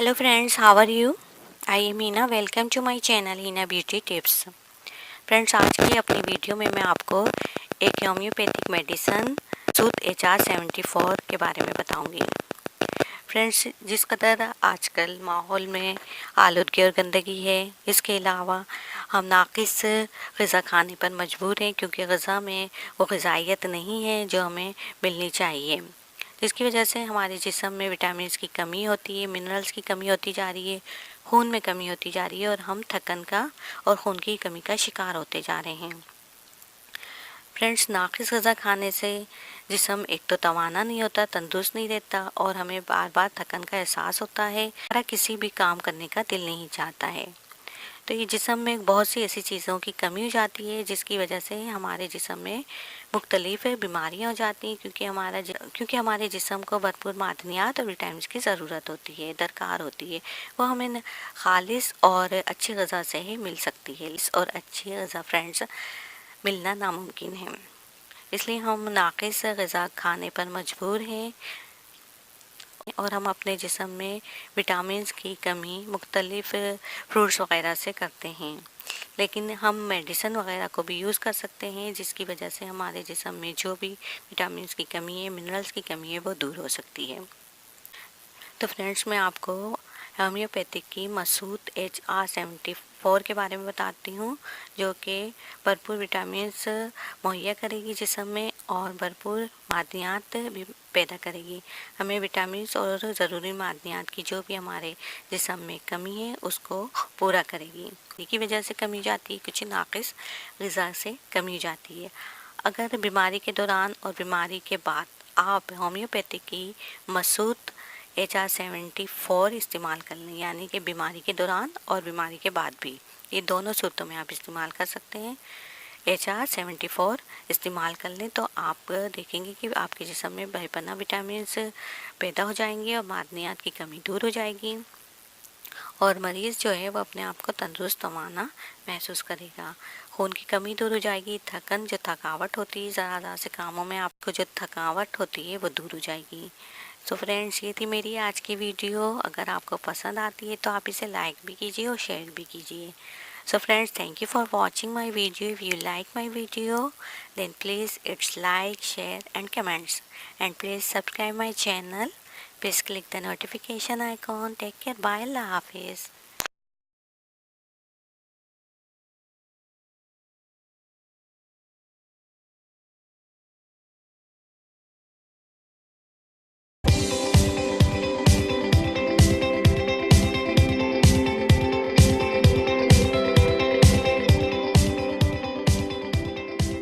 Hello friends, how are you? I am Hina. Welcome to my channel Hina Beauty Tips. Friends, आज की अपनी video में मैं आपको एक होम्योपैथिक मेडिसन सूत HR74 के बारे में बताऊंगी। फ्रेंड्स, जिस कदर आजकल माहौल में आलूदगी और गंदगी है, इसके अलावा हम नाक़िस ग़िज़ा खाने पर मजबूर हैं क्योंकि ग़िज़ा में वो ग़िज़ाइयत नहीं है जो हमें मिलनी चाहिए, जिसकी वजह से हमारे जिस्म में विटामिन्स की कमी होती है, मिनरल्स की कमी होती जा रही है, खून में कमी होती जा रही है और हम थकन का और खून की कमी का शिकार होते जा रहे हैं। फ्रेंड्स, नाक़िस ग़िज़ा खाने से जिस्म एक तो तवाना नहीं होता, तंदुरुस्त नहीं रहता और हमें बार बार थकन का एहसास होता है, हमारा किसी भी काम करने का दिल नहीं चाहता है। तो ये जिस्म में बहुत सी ऐसी चीज़ों की कमी हो जाती है जिसकी वजह से हमारे जिस्म में मुख्तलिफ बीमारियां हो जाती हैं क्योंकि हमारे जिस्म को भरपूर मादनियात और विटामिन की ज़रूरत होती है, दरकार होती है। वो हमें खालिस और अच्छी ग़िज़ा से ही मिल सकती है और अच्छी ग़िज़ा फ्रेंड्स मिलना नामुमकिन है, इसलिए हम नाक़िस ग़िज़ा खाने पर मजबूर हैं और हम अपने जिस्म में विटामिन्स की कमी मुख्तलिफ़ फ्रूट्स वग़ैरह से करते हैं। लेकिन हम मेडिसिन वग़ैरह को भी यूज़ कर सकते हैं जिसकी वजह से हमारे जिस्म में जो भी विटामिन्स की कमी है, मिनरल्स की कमी है, वो दूर हो सकती है। तो फ्रेंड्स, मैं आपको होम्योपैथिक की मसूत HR74 के बारे में बताती हूँ, जो कि भरपूर विटामिन्स मुहैया करेगी जिस्म में और भरपूर मादनियात भी पैदा करेगी। हमें विटामिन्स और ज़रूरी मादनियात की जो भी हमारे जिस्म में कमी है उसको पूरा करेगी। की वजह से कमी हो जाती है, कुछ नाक़िस ग़िज़ा से कमी हो जाती है। अगर बीमारी के दौरान और बीमारी के बाद आप होम्योपैथिक की मसूत HR74 इस्तेमाल कर लें, यानी कि बीमारी के दौरान और बीमारी के बाद भी, ये दोनों सूरतों में आप इस्तेमाल कर सकते हैं। HR74 इस्तेमाल कर लें तो आप देखेंगे कि आपके जिस्म में बेपनाह विटामिन्स पैदा हो जाएंगे और मादनियात की कमी दूर हो जाएगी और मरीज़ जो है वो अपने आप को तंदुरुस्त तवाना महसूस करेगा। खून की कमी दूर हो जाएगी, जो थकावट होती है ज़रा से कामों में आपको जो थकावट होती है वो दूर हो जाएगी। तो फ्रेंड्स, ये थी मेरी आज की वीडियो। अगर आपको पसंद आती है तो आप इसे लाइक भी कीजिए और शेयर भी कीजिए। So friends, thank you for watching my video. If you like my video, then please it's like, share and comments. And please subscribe my channel. Please click the notification icon. Take care. Bye. Allah Hafiz.